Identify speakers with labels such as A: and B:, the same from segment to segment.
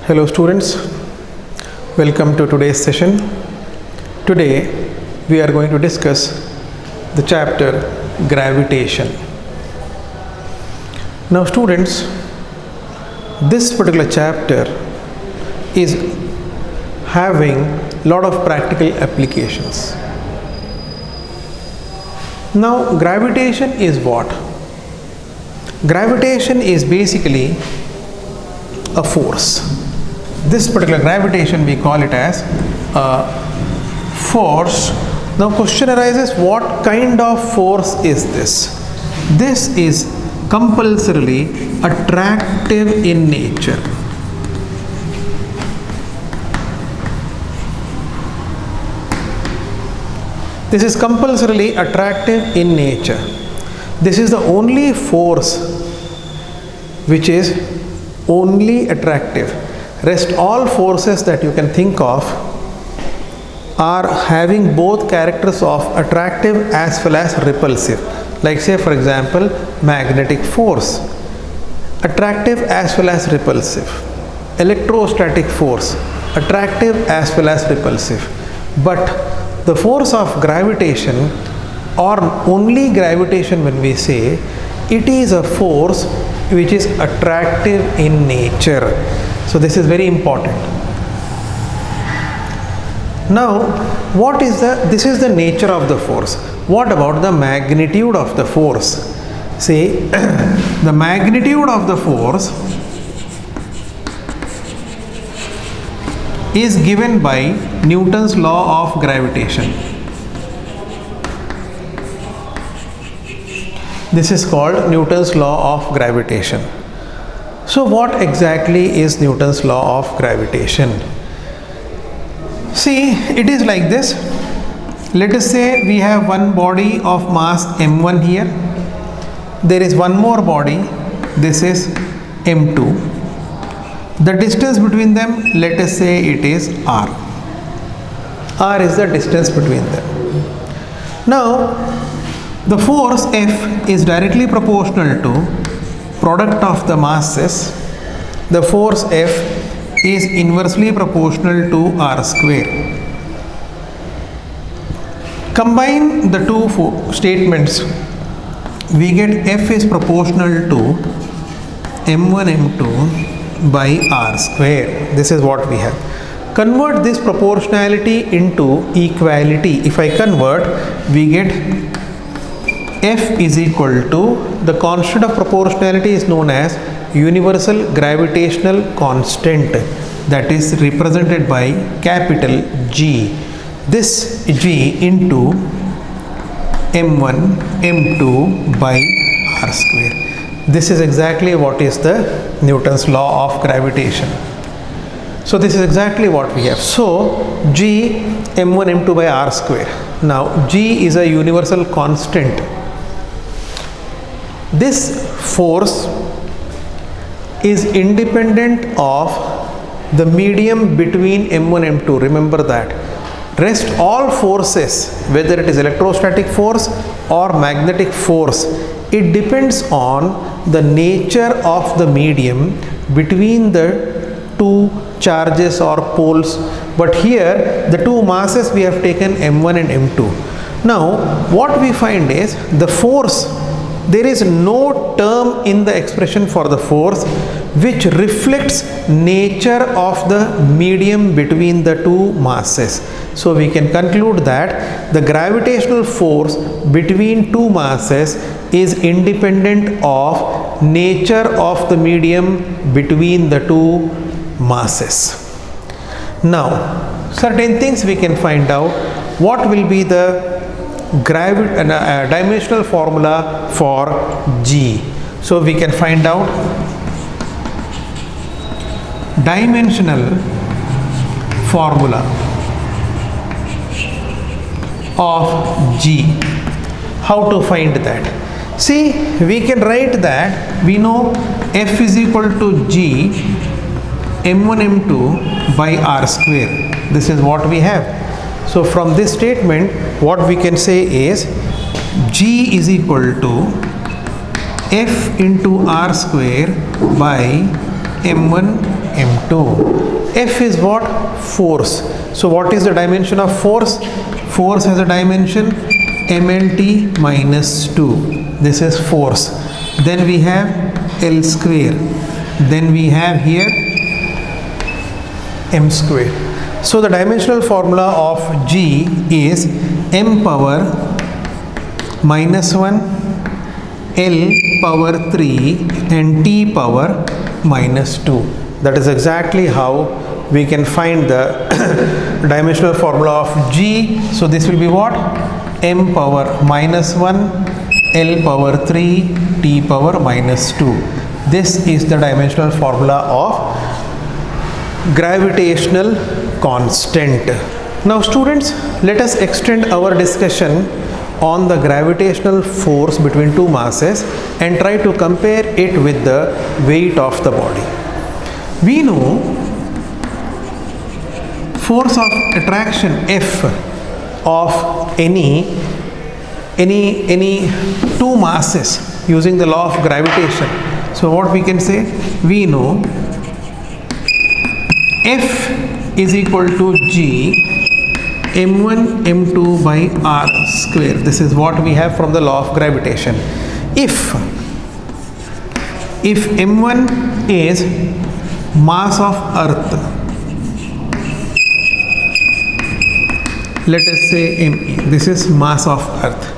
A: Hello students, welcome to today's session. Today we are going to discuss the chapter gravitation. Now students, this particular chapter is having lot of practical applications. Now gravitation is what? Gravitation is basically a force. This particular gravitation we call it as a force. Now question arises, what kind of force is this? This is compulsorily attractive in nature. This is compulsorily attractive in nature. This is the only force which is only attractive. Rest all forces that you can think of are having both characters of attractive as well as repulsive. Like say for example, magnetic force, attractive as well as repulsive. Electrostatic force, attractive as well as repulsive. But the force of gravitation, or only gravitation when we say, it is a force which is attractive in nature. So this is very important. Now, this is the nature of the force. What about the magnitude of the force? See, the magnitude of the force is given by Newton's law of gravitation. This is called Newton's law of gravitation. So what exactly is Newton's law of gravitation? See, it is like this. Let us say we have one body of mass m1 here. There is one more body, this is m2. The distance between them, let us say it is r. R is the distance between them. Now, the force F is directly proportional to product of the masses. The force F is inversely proportional to r square. Combine the two statements, we get F is proportional to m1 m2 by r square. This is what we have. Convert this proportionality into equality. If I convert, we get F is equal to, the constant of proportionality is known as universal gravitational constant, that is represented by capital G. This G into m1 m2 by r square. This is exactly what is the Newton's law of gravitation. So this is exactly what we have. So G m1 m2 by r square. Now G is a universal constant. This force is independent of the medium between m1 m2. Remember that. Rest all forces, whether it is electrostatic force or magnetic force, it depends on the nature of the medium between the two charges or poles. But here the two masses we have taken m1 and m2. Now what we find is the force, there is no term in the expression for the force which reflects nature of the medium between the two masses. So we can conclude that the gravitational force between two masses is independent of nature of the medium between the two masses. Now, certain things we can find out. What will be the dimensional formula for G? So we can find out dimensional formula of G. How to find that? See, we can write that we know F is equal to G m1 m2 by r square. This is what we have. So from this statement, what we can say is G is equal to F into r square by m1 m2. F is what? Force. So what is the dimension of force? Force has a dimension mlt minus 2. This is force. Then we have L square. Then we have here m square. So the dimensional formula of G is m power minus 1, L power 3 and T power minus 2. That is exactly how we can find the dimensional formula of G. So this will be what? M power minus 1, L power 3, T power minus 2. This is the dimensional formula of gravitational constant. Now students, let us extend our discussion on the gravitational force between two masses and try to compare it with the weight of the body. We know force of attraction F of any two masses using the law of gravitation. So what we can say? We know F is equal to G m1 m2 by r square. This is what we have from the law of gravitation. If m1 is mass of earth, let us say me, this is mass of earth.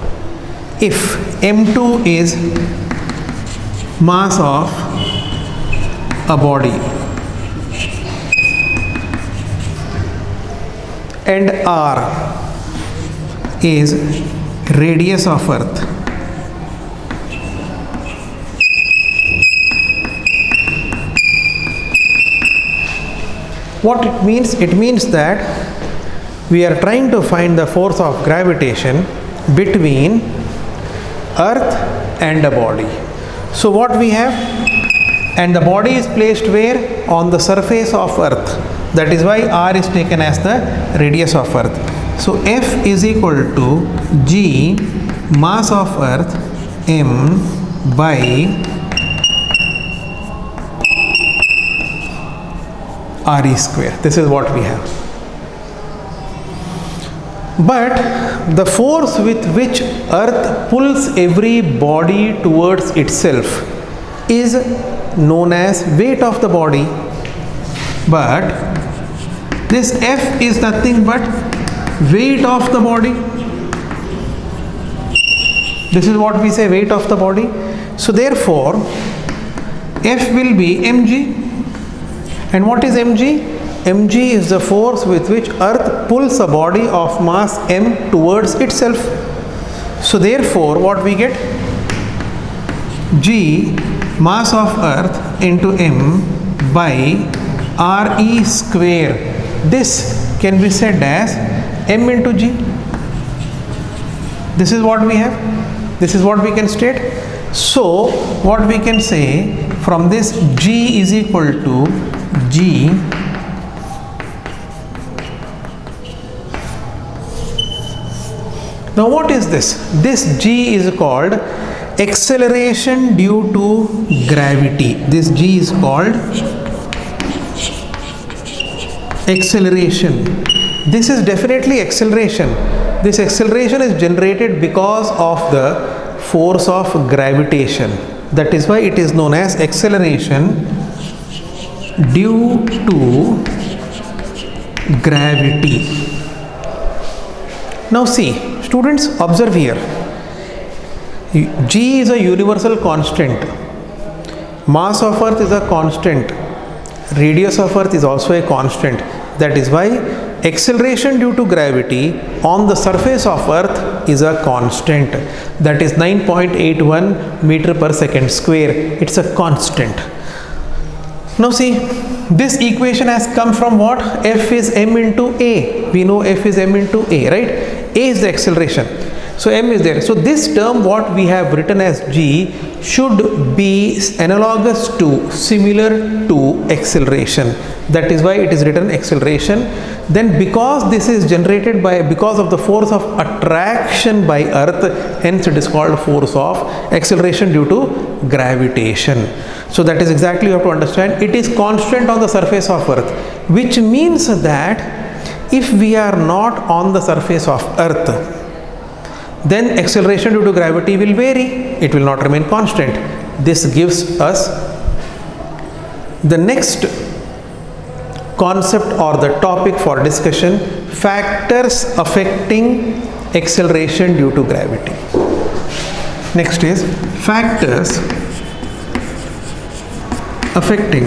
A: If m2 is mass of a body and r is radius of earth, what it means? It means that we are trying to find the force of gravitation between earth and a body. So what we have, and the body is placed where? On the surface of earth. That is why r is taken as the radius of earth. So F is equal to G mass of earth m by re square. This is what we have. But the force with which earth pulls every body towards itself is known as weight of the body. But this F is nothing but weight of the body. This is what we say, weight of the body. So therefore F will be mg. And what is mg? mg is the force with which earth pulls a body of mass m towards itself. So therefore what we get? G mass of earth into m by re square. This can be said as m into g. This is what we have. This is what we can state. So what we can say from this, G is equal to G now what is this? This G is called acceleration due to gravity. This G is called acceleration. This is definitely acceleration. This acceleration is generated because of the force of gravitation. That is why it is known as acceleration due to gravity. Now see, students, observe here. G is a universal constant. Mass of earth is a constant. Radius of earth is also a constant. That is why acceleration due to gravity on the surface of earth is a constant. That is 9.81 meter per second square. It's a constant. Now see, this equation has come from what? F is m into a. We know F is m into a, right? A is the acceleration. So m is there. So this term what we have written as G should be analogous to, similar to acceleration. That is why it is written acceleration. Then because this is generated by, because of the force of attraction by earth, hence it is called force of acceleration due to gravitation. So that is exactly you have to understand. It is constant on the surface of Earth, which means that if we are not on the surface of Earth, then acceleration due to gravity will vary. It will not remain constant. This gives us the next concept or the topic for discussion: factors affecting acceleration due to gravity. Next is factors affecting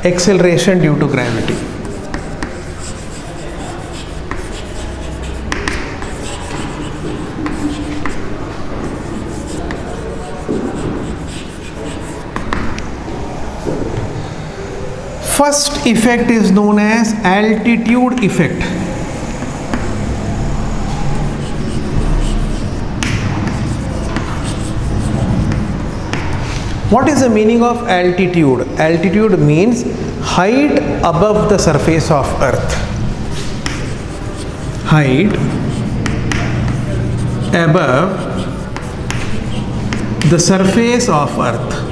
A: acceleration due to gravity. First effect is known as altitude effect. What is the meaning of altitude? Altitude means height above the surface of Earth. Height above the surface of Earth.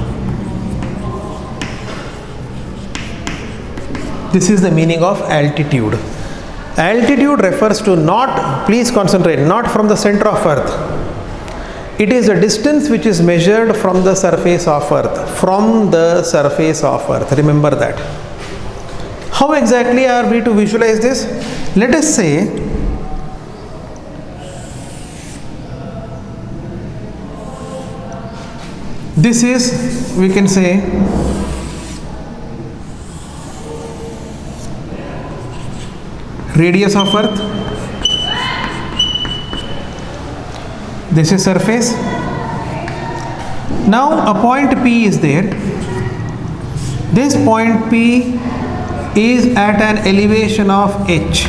A: This is the meaning of altitude. Altitude refers to not, please concentrate, not from the center of Earth. It is a distance which is measured from the surface of Earth. From the surface of Earth. Remember that. How exactly are we to visualize this? Let us say this is, we can say, radius of Earth. This is surface. Now a point P is there. This point P is at an elevation of h.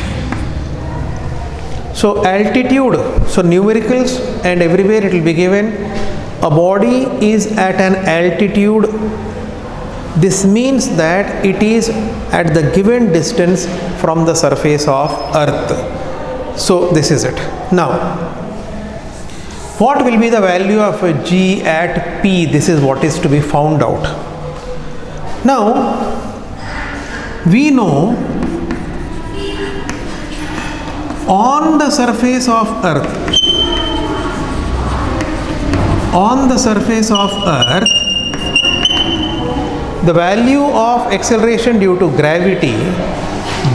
A: So altitude, so numericals and everywhere it will be given, a body is at an altitude. This means that it is at the given distance from the surface of Earth. So this is it. Now, what will be the value of g at P? This is what is to be found out. Now, we know on the surface of Earth, the value of acceleration due to gravity,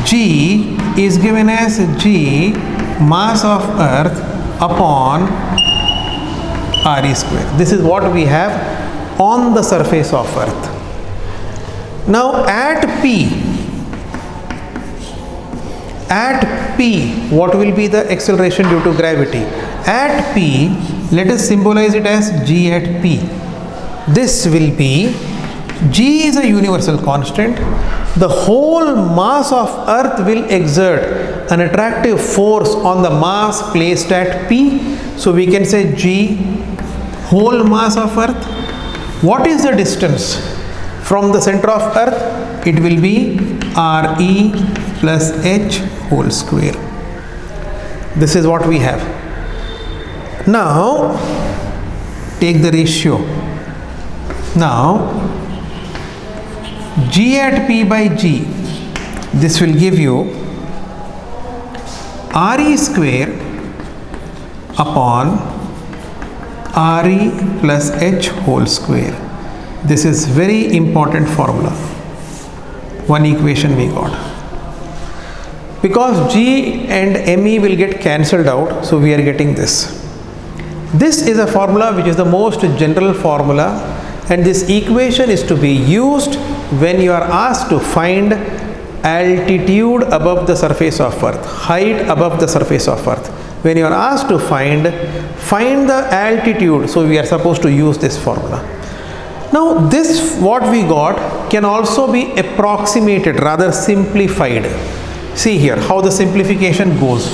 A: g, is given as g mass of Earth upon RE square. This is what we have on the surface of Earth. Now at P, what will be the acceleration due to gravity? At P, let us symbolize it as g at P. This will be, g is a universal constant. The whole mass of Earth will exert an attractive force on the mass placed at P. So we can say g whole mass of Earth. What is the distance from the center of Earth? It will be RE plus h whole square. This is what we have. Now take the ratio. Now g at P by g, this will give you RE square upon RE plus h whole square. This is very important formula. One equation we got. Because g and me will get cancelled out, so we are getting this. This is a formula which is the most general formula, and this equation is to be used when you are asked to find altitude above the surface of Earth, height above the surface of Earth. When you are asked to find the altitude, so we are supposed to use this formula. Now this what we got can also be approximated, rather simplified. See here how the simplification goes.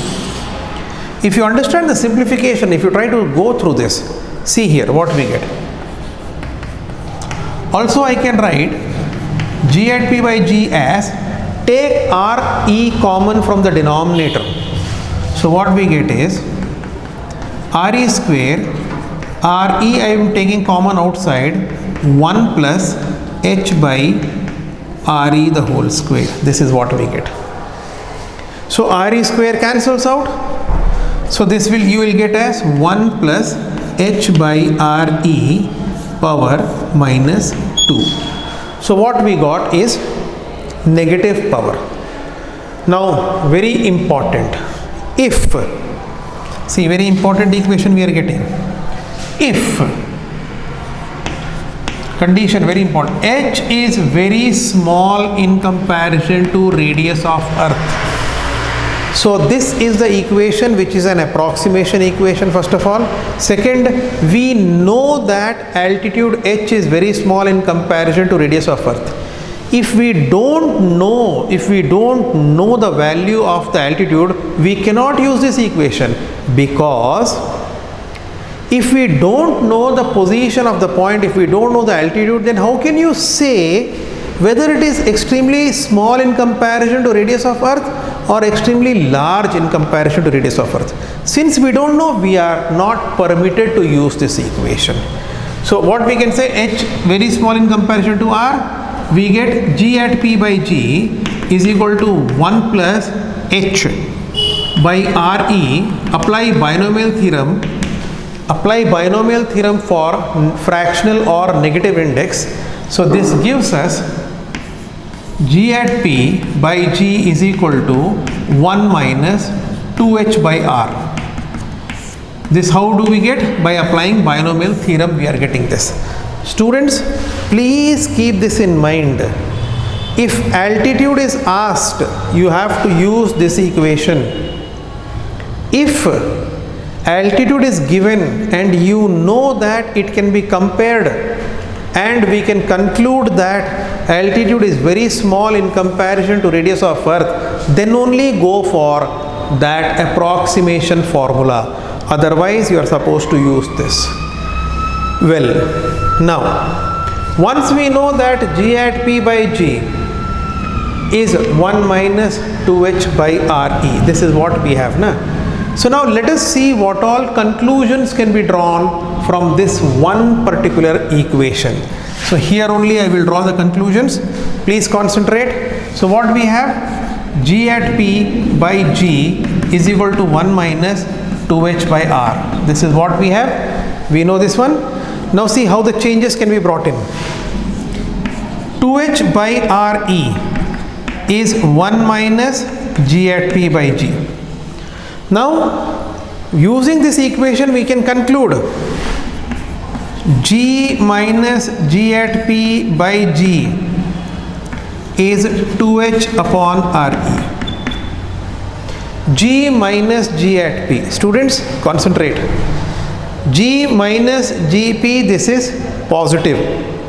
A: If you understand the simplification, if you try to go through this, see here what we get. Also I can write g at P by g as, take RE common from the denominator. So what we get is RE square RE I am taking common outside, 1 plus H by RE the whole square. This is what we get. So RE square cancels out. So this will, you will get as 1 plus H by RE power minus 2. So what we got is negative power. Now very important, if, see, very important equation we are getting. If, condition very important, H is very small in comparison to radius of Earth. So this is the equation which is an approximation equation first of all. Second, we know that altitude H is very small in comparison to radius of Earth. If we don't know the value of the altitude, we cannot use this equation, because if we don't know the position of the point, if we don't know the altitude, then how can you say whether it is extremely small in comparison to radius of Earth or extremely large in comparison to radius of Earth? Since we don't know, we are not permitted to use this equation. So what we can say, H very small in comparison to R, we get G at P by G is equal to 1 plus H by RE. Apply binomial theorem for fractional or negative index. So this gives us G at P by G is equal to 1 minus 2H by R. This how do we get? By applying binomial theorem we are getting this. Students, please keep this in mind. If altitude is asked, you have to use this equation. If altitude is given and you know that it can be compared and we can conclude that altitude is very small in comparison to radius of Earth, then only go for that approximation formula. Otherwise, you are supposed to use this. Well, now, once we know that G at P by G is 1 minus 2H by RE, this is what we have now. So now let us see what all conclusions can be drawn from this one particular equation. So here only I will draw the conclusions. Please concentrate. So what we have, G at P by G is equal to 1 minus 2H by R. This is what we have. We know this one. Now see how the changes can be brought in. 2H by RE is 1 minus G at P by G. Now, using this equation, we can conclude G minus G at P by G is 2H upon RE. G minus G at P. Students, concentrate. G minus GP, this is positive.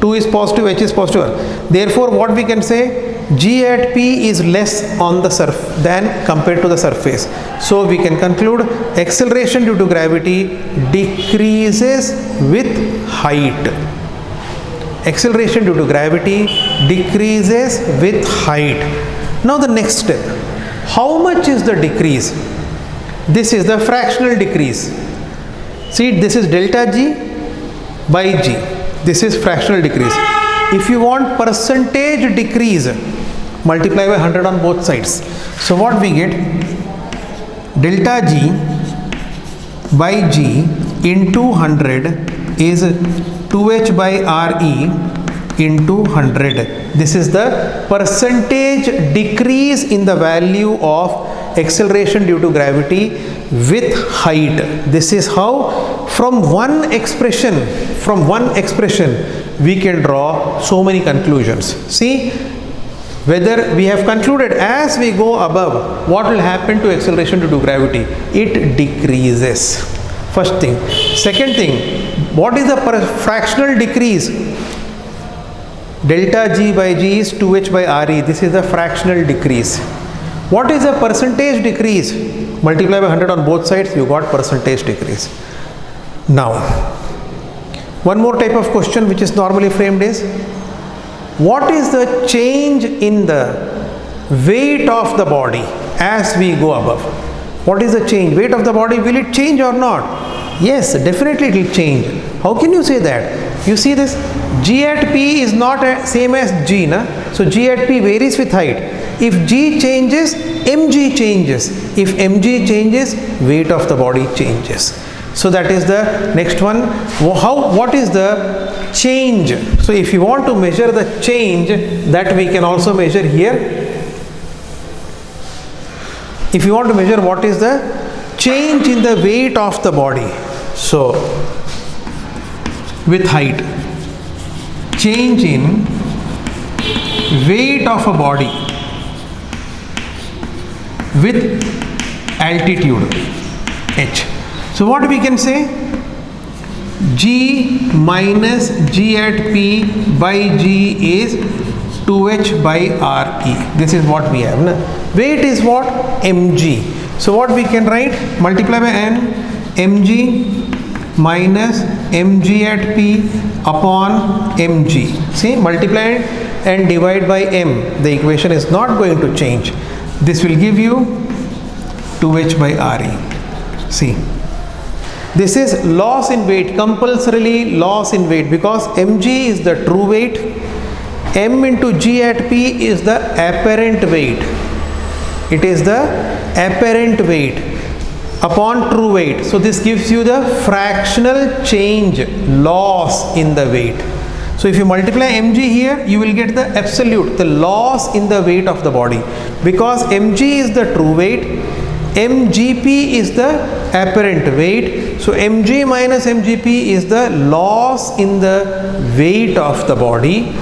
A: 2 is positive, H is positive. Therefore, what we can say? G at P is less on the surface than compared to the surface. So we can conclude acceleration due to gravity decreases with height. Acceleration due to gravity decreases with height. Now the next step. How much is the decrease? This is the fractional decrease. See, this is delta G by G. This is fractional decrease. If you want percentage decrease, multiply by 100 on both sides. So what we get? Delta G by G into 100 is 2H by RE into 100. This is the percentage decrease in the value of acceleration due to gravity with height. This is how from one expression we can draw so many conclusions. See, whether we have concluded as we go above, what will happen to acceleration due to gravity? It decreases. First thing. Second thing, what is the fractional decrease? Delta G by G is 2H by RE. This is the fractional decrease. What is the percentage decrease? Multiply by 100 on both sides, you got percentage decrease. Now, one more type of question which is normally framed is, what is the change in the weight of the body as we go above? What is the change? Weight of the body, will it change or not? Yes, definitely it will change. How can you say that? You see this, G at P is not same as G, na? So G at P varies with height. If G changes, mg changes. If mg changes, weight of the body changes. So that is the next one. What is the change? So if you want to measure the change, that we can also measure here. If you want to measure what is the change in the weight of the body, so with height, change in weight of a body with altitude h. So what we can say? G minus G at P by G is 2h by Re. This is what we have. Na? Weight is what? Mg. So what we can write? Multiply by n, mg minus mg at P upon mg. See, multiply and divide by m. The equation is not going to change. This will give you 2h by Re. See, this is loss in weight, compulsorily loss in weight, because mg is the true weight, m into g at P is the apparent weight. It is the apparent weight upon true weight. So this gives you the fractional change, loss in the weight. So if you multiply mg here, you will get the absolute, the loss in the weight of the body, because mg is the true weight, mgp is the apparent weight. So mg minus mgp is the loss in the weight of the body.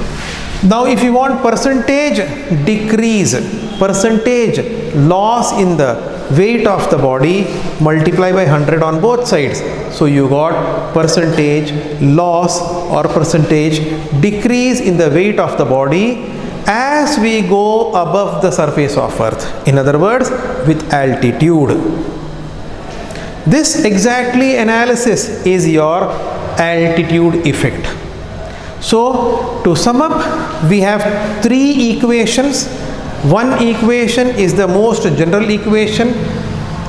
A: Now if you want percentage decrease, percentage loss in the weight of the body, multiply by 100 on both sides. So you got percentage loss or percentage decrease in the weight of the body as we go above the surface of earth. In other words, with altitude. This exactly analysis is your altitude effect. So to sum up, we have three equations. One equation is the most general equation.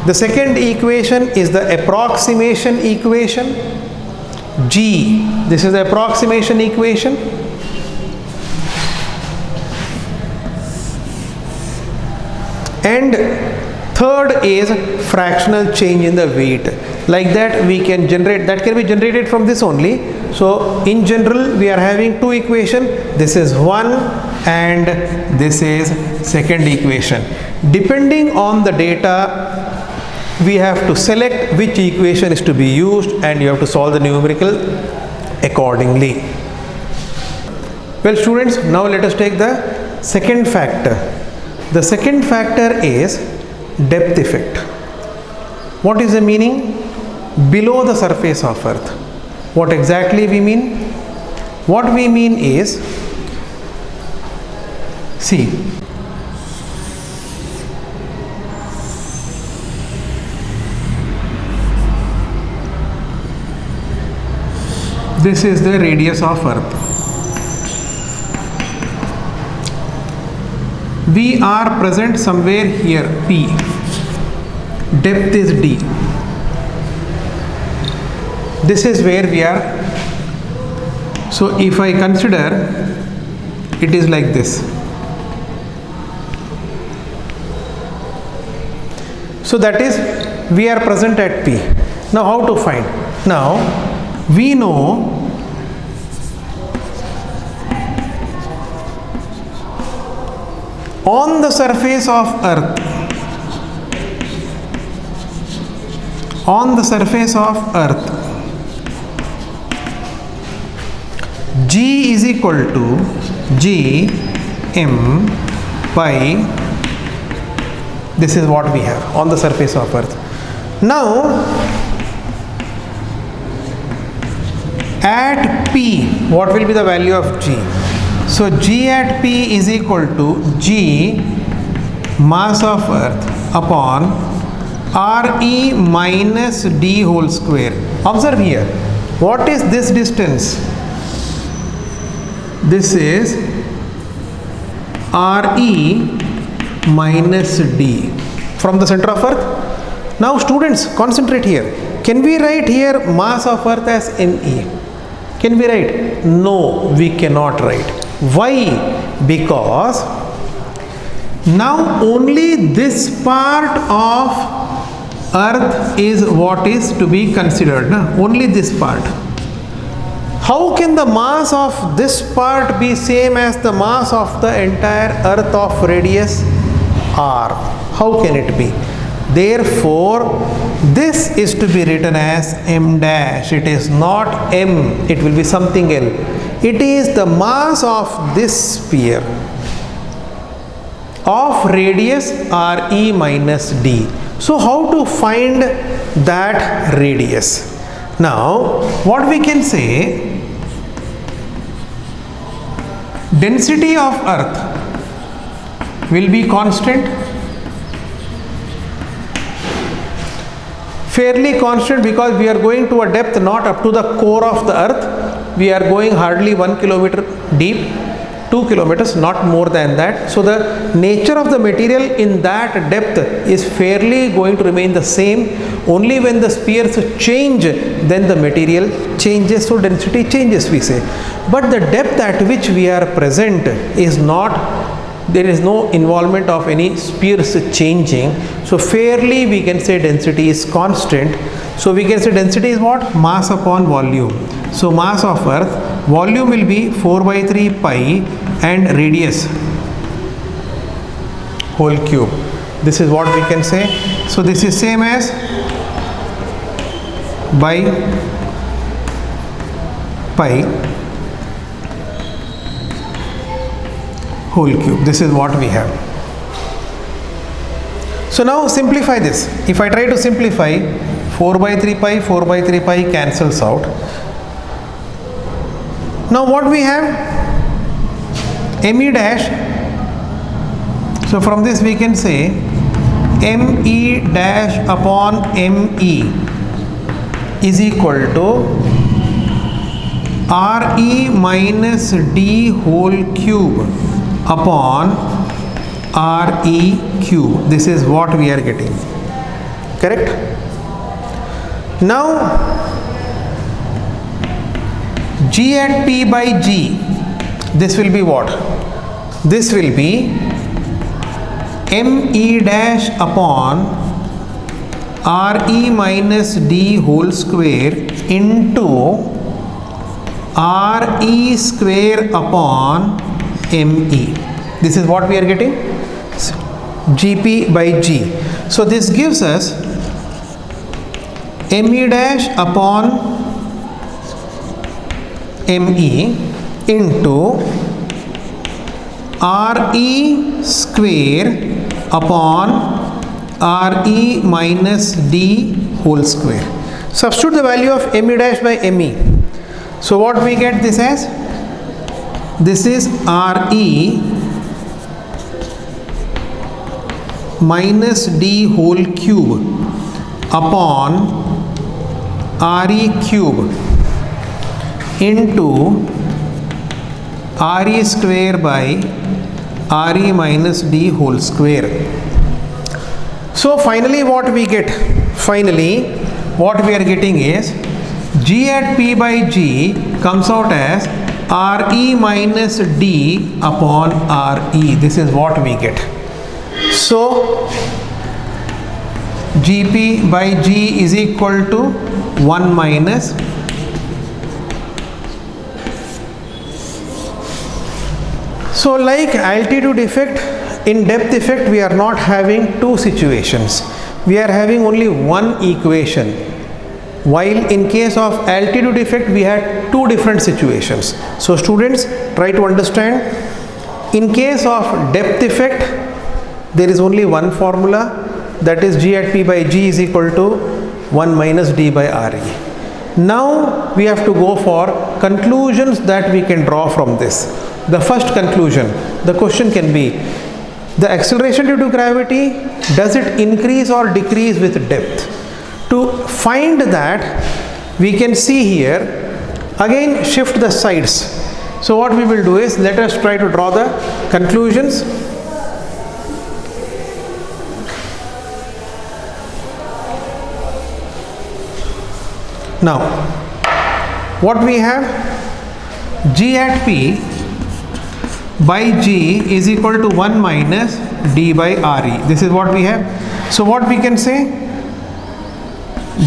A: The second equation is the approximation equation. G, this is the approximation equation. And third is fractional change in the weight. Like that we can generate, that can be generated from this only. So in general we are having two equations. This is one and this is second equation. Depending on the data, we have to select which equation is to be used and you have to solve the numerical accordingly. Well students, now let us take the second factor. The second factor is depth effect. What is the meaning? Below the surface of earth. What exactly we mean? What we mean is, see, this is the radius of earth. We are present somewhere here, P. Depth is D. This is where we are. So if I consider, it is like this. So that is, we are present at P. Now how to find? Now we know on the surface of earth, on the surface of earth, G is equal to G M by, this is what we have on the surface of earth. Now at P, what will be the value of G? So G at P is equal to G mass of earth upon Re minus D whole square. Observe here, what is this distance? This is Re minus D from the center of earth. Now students, concentrate here. Can we write here mass of earth as ME? Can we write? No, we cannot write. Why? Because now only this part of earth is what is to be considered. Na? Only this part. How can the mass of this part be same as the mass of the entire earth of radius r? How can it be? Therefore, this is to be written as m dash. It is not m, it will be something else. It is the mass of this sphere of radius re minus d. So how to find that radius? Now, what we can say, density of earth will be constant, fairly constant, because we are going to a depth not up to the core of the earth. We are going hardly 1 kilometer deep, 2 kilometers, not more than that. So the nature of the material in that depth is fairly going to remain the same. Only when the spheres change, then the material changes, so density changes, we say. But the depth at which we are present is not, there is no involvement of any spheres changing. So fairly we can say density is constant. So we can say density is what? Mass upon volume. So mass of earth, volume will be 4 by 3 pi and radius whole cube. This is what we can say. So this is same as by pi whole cube. This is what we have. So now simplify this. If I try to simplify, 4 by 3 pi, 4 by 3 pi cancels out. Now what we have? Me dash. So from this we can say Me dash upon Me is equal to Re minus d whole cube upon Re cube. This is what we are getting. Correct? Now G at P by G, this will be what? This will be Me dash upon Re minus d whole square into Re square upon Me. This is what we are getting, Gp by G. So this gives us Me dash upon Me into Re square upon Re minus d whole square. Substitute the value of Me dash by Me. So what we get this as? This is Re minus d whole cube upon Re cube into Re square by Re minus d whole square. So finally what we get? Finally what we are getting is G at P by G comes out as Re minus d upon Re. This is what we get. So Gp by G is equal to 1 minus So like altitude effect, in depth effect we are not having two situations. We are having only one equation. While in case of altitude effect we had two different situations. So students, try to understand. In case of depth effect, there is only one formula, that is G at P by G is equal to 1 minus d by Re. Now we have to go for conclusions that we can draw from this. The first conclusion, the question can be, the acceleration due to gravity, does it increase or decrease with depth? To find that, we can see here, again shift the sides. So what we will do is, let us try to draw the conclusions. Now, What we have? G at P by G is equal to 1 minus D by RE. This is what we have. So what we can say?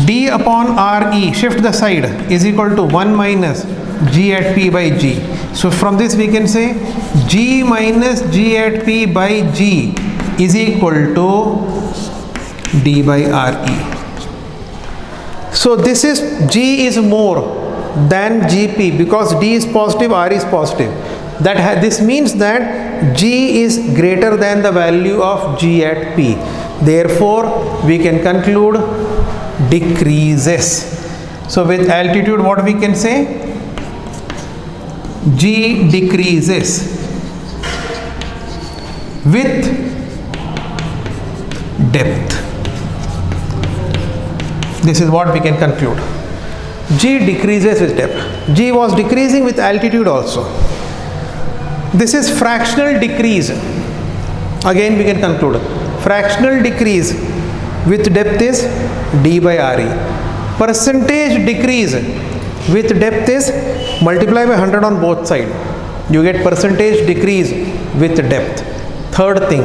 A: D upon RE, shift the side, is equal to 1 minus G at P by G. So from this we can say G minus G at P by G is equal to D by RE. So this is G is more than GP because D is positive, R is positive. This means that G is greater than the value of G at P. Therefore, we can conclude decreases. So with altitude, what we can say? G decreases with depth. This is what we can conclude. G decreases with depth. G was decreasing with altitude also. This is fractional decrease. Again we can conclude. Fractional decrease with depth is D by RE. Percentage decrease with depth is multiply by 100 on both sides. You get percentage decrease with depth. Third thing,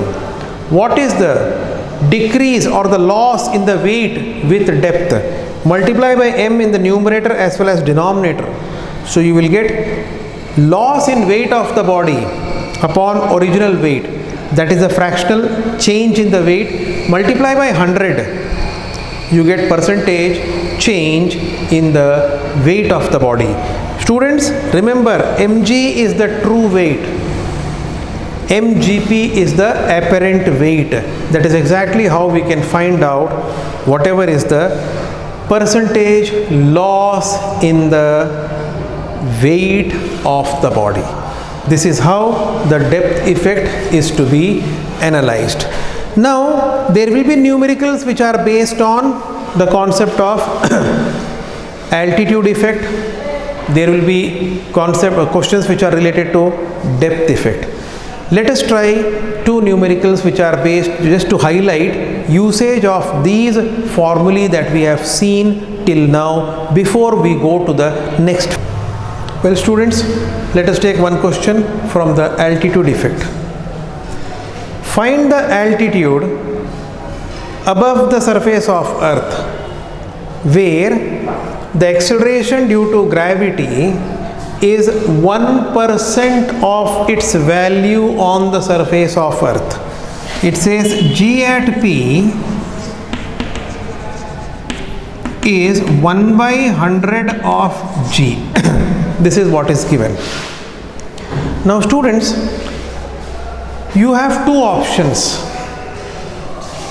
A: what is the decrease or the loss in the weight with depth? Multiply by m in the numerator as well as denominator. So you will get loss in weight of the body upon original weight, that is a fractional change in the weight, multiply by 100, you get percentage change in the weight of the body. Students, remember mg is the true weight, mgp is the apparent weight. That is exactly how we can find out whatever is the percentage loss in the weight of the body. This is how the depth effect is to be analyzed. Now there will be numericals which are based on the concept of altitude effect. There will be questions which are related to depth effect. Let us try two numericals which are based, just to highlight usage of these formulae that we have seen till now before we go to the next. Well students, let us take one question from the altitude effect. Find the altitude above the surface of Earth where the acceleration due to gravity is 1% of its value on the surface of Earth. It says G at P is 1 by 100 of G. This is what is given. Now students, you have two options.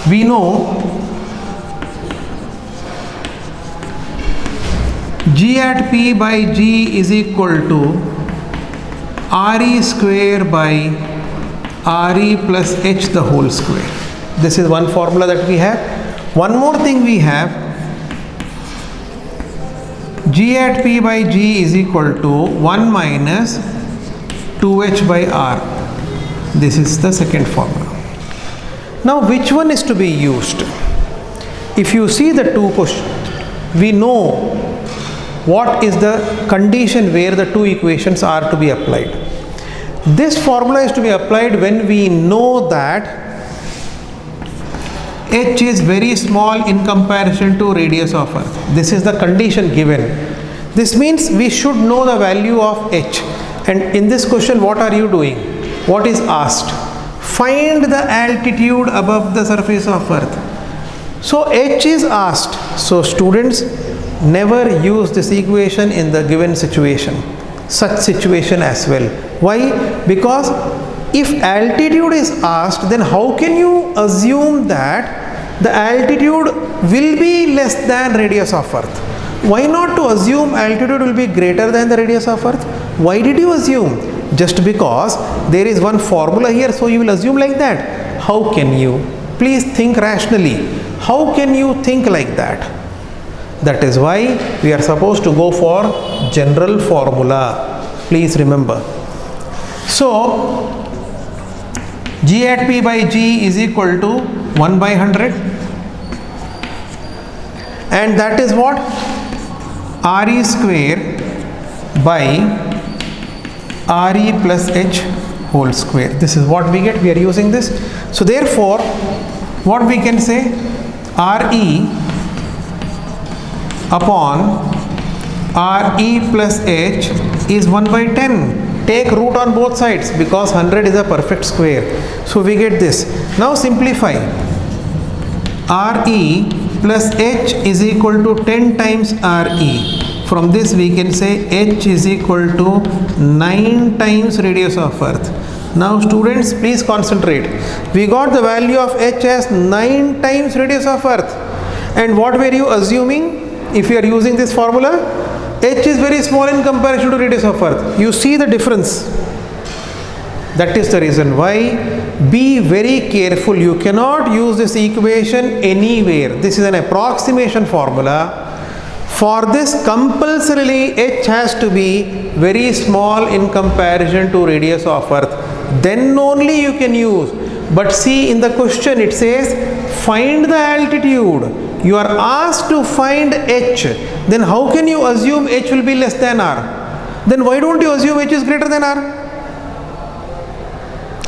A: We know G at P by G is equal to RE square by RE plus H the whole square. This is one formula that we have. One more thing we have, G at P by G is equal to 1 minus 2H by R. This is the second formula. Now which one is to be used? If you see the two questions, we know what is the condition where the two equations are to be applied. This formula is to be applied when we know that h is very small in comparison to radius of Earth. This is the condition given. This means we should know the value of h. And in this question, what are you doing? What is asked? Find the altitude above the surface of Earth. So h is asked. So students, never use this equation in the given situation. Such situation as well. Why? Because if altitude is asked, then how can you assume that the altitude will be less than radius of Earth? Why not to assume altitude will be greater than the radius of Earth? Why did you assume? Just because there is one formula here, so you will assume like that. How can you? Please think rationally. How can you think like that? That is why we are supposed to go for general formula. Please remember. So G at P by G is equal to 1 by 100, and that is what? RE square by RE plus H whole square. This is what we get. We are using this. So therefore, what we can say, RE upon RE plus H is 1 by 10. Take root on both sides because 100 is a perfect square. So we get this. Now simplify. RE plus H is equal to 10 times RE. From this we can say H is equal to 9 times radius of earth. Now students, please concentrate. We got the value of H as 9 times radius of earth. And what were you assuming if you are using this formula? H is very small in comparison to radius of earth. You see the difference. That is the reason why. Be very careful. You cannot use this equation anywhere. This is an approximation formula. For this, compulsorily H has to be very small in comparison to radius of earth. Then only you can use. But see, in the question it says find the altitude. You are asked to find H. Then how can you assume H will be less than R? Then why don't you assume H is greater than R?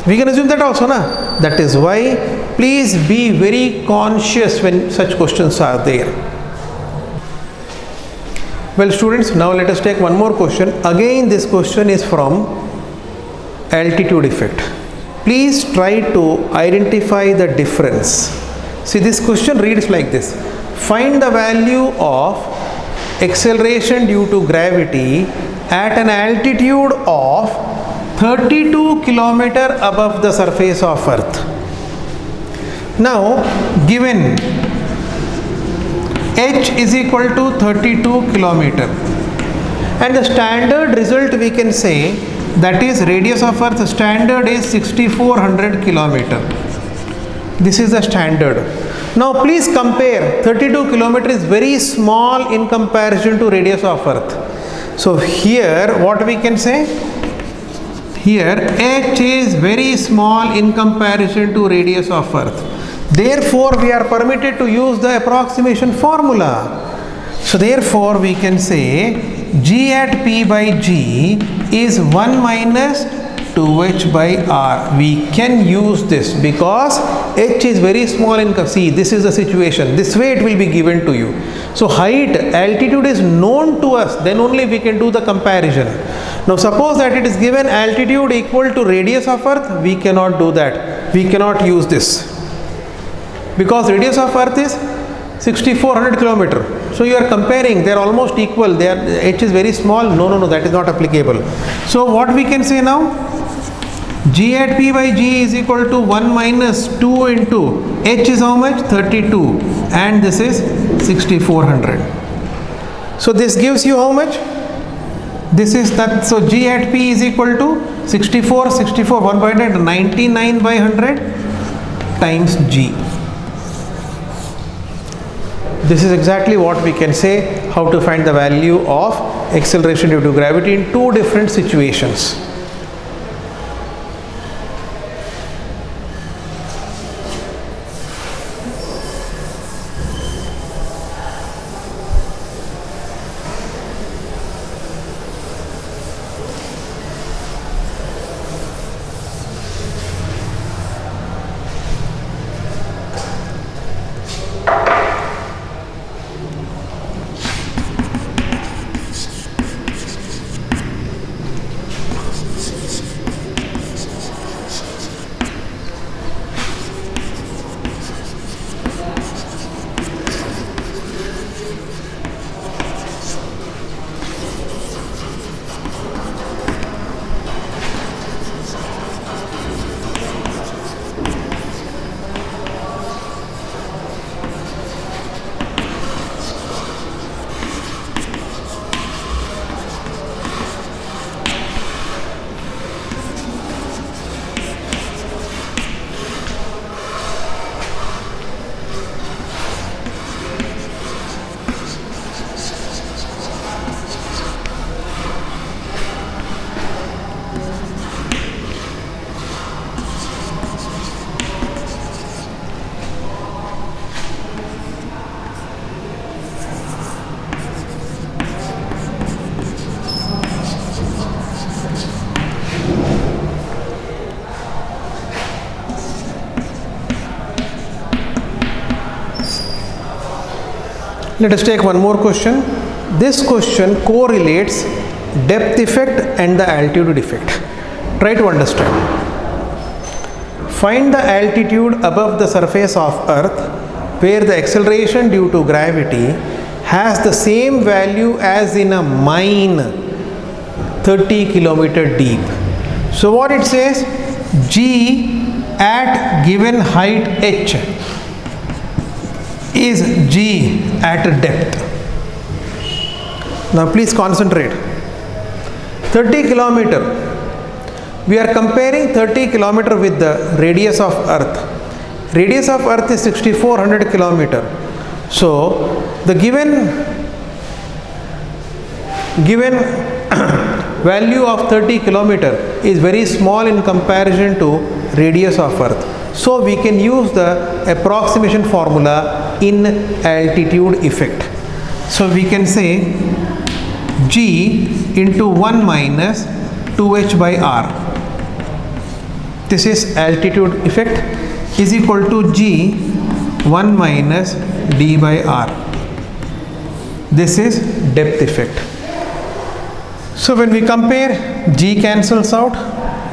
A: We can assume that also, na? That is why please be very conscious when such questions are there. Well students, now let us take one more question. Again this question is from altitude effect. Please try to identify the difference. See, this question reads like this. Find the value of acceleration due to gravity at an altitude of 32 km above the surface of earth. Now, given H is equal to 32 km and the standard result we can say, that is radius of earth standard is 6400 km. This is the standard. Now please compare. 32 km is very small in comparison to radius of earth. So here what we can say? Here H is very small in comparison to radius of earth. Therefore we are permitted to use the approximation formula. So therefore we can say G at P by G is 1 minus 2H by R. We can use this because H is very small in, see, this is the situation. This way it will be given to you. So height, altitude is known to us, then only we can do the comparison. Now suppose that it is given altitude equal to radius of earth, we cannot do that. We cannot use this. Because radius of earth is 6400 km. So you are comparing, they are almost equal. They are, H is very small. No, that is not applicable. So what we can say now? G at P by G is equal to 1 minus 2 into H is how much? 32 and this is 6400. So this gives you how much? This is that. So G at P is equal to 64, 1 by 100, 99 by 100 times G. This is exactly what we can say, how to find the value of acceleration due to gravity in two different situations. Let us take one more question. This question correlates depth effect and the altitude effect. Try to understand. Find the altitude above the surface of Earth where the acceleration due to gravity has the same value as in a mine 30 kilometer deep. So what it says, G at given height h is G at a depth. Now please concentrate. 30 kilometer. We are comparing 30 kilometer with the radius of Earth. Radius of Earth is 6400 kilometer. So the given value of 30 kilometer is very small in comparison to radius of Earth. So we can use the approximation formula in altitude effect. So we can say G into 1 minus 2h by r. This is altitude effect is equal to G 1 minus d by r. This is depth effect. So when we compare, G cancels out,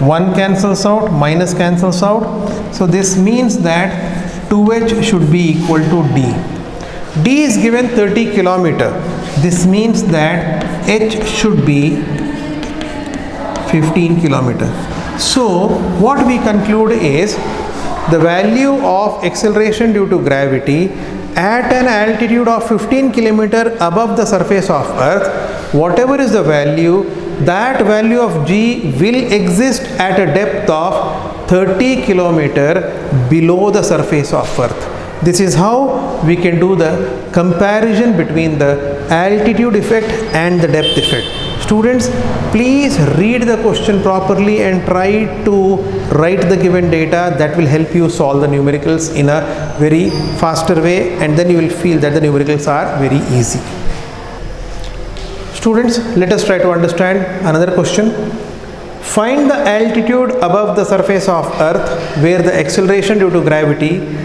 A: 1 cancels out, minus cancels out. So this means that 2h should be equal to d. D is given 30 kilometer. This means that h should be 15 kilometer. So what we conclude is the value of acceleration due to gravity at an altitude of 15 kilometer above the surface of Earth, whatever is the value, that value of G will exist at a depth of 30 kilometer below the surface of Earth. This is how we can do the comparison between the altitude effect and the depth effect. Students, please read the question properly and try to write the given data. That will help you solve the numericals in a very faster way, and then you will feel that the numericals are very easy. Students, let us try to understand another question. Find the altitude above the surface of Earth where the acceleration due to gravity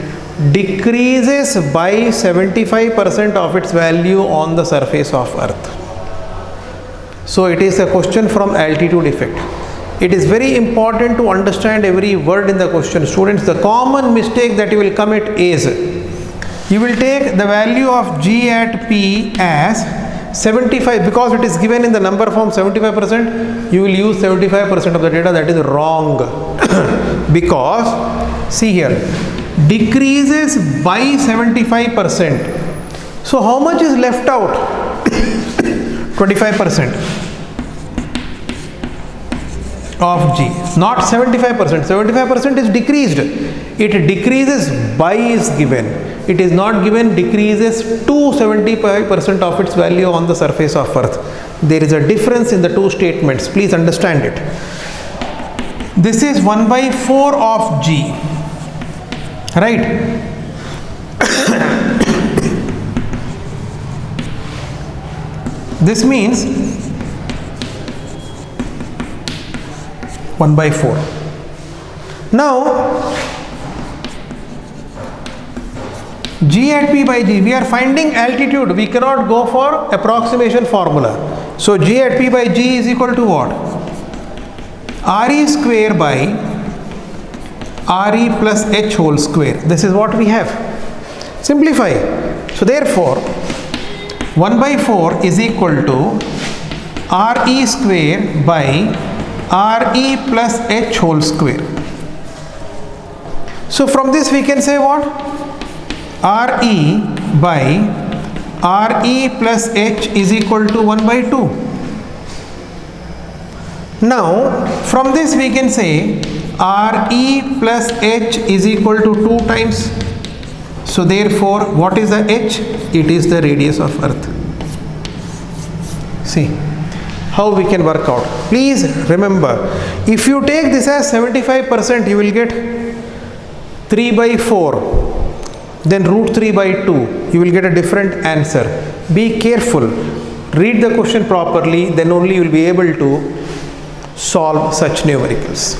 A: decreases by 75% of its value on the surface of Earth. So it is a question from altitude effect. It is very important to understand every word in the question. Students, the common mistake that you will commit is you will take the value of G at P as 75, because it is given in the number form 75%, you will use 75% of the data. That is wrong. Because see here, decreases by 75%. So how much is left out? 25% of G, not 75%. 75% is decreased. It decreases by is given. It is not given decreases to 75% of its value on the surface of Earth. There is a difference in the two statements. Please understand it. This is 1 by 4 of G. Right? This means 1 by 4. Now, G at P by G, we are finding altitude. We cannot go for approximation formula. So, G at P by G is equal to what? Re square by Re plus H whole square. This is what we have. Simplify. So, therefore, 1 by 4 is equal to Re square by Re plus H whole square. So from this we can say what? Re by Re plus H is equal to 1 by 2. Now from this we can say Re plus H is equal to 2 times. So therefore, what is the H? It is the radius of Earth. See how we can work out. Please remember, if you take this as 75%, you will get 3 by 4, then root 3 by 2. You will get a different answer. Be careful. Read the question properly, then only you will be able to solve such numericals.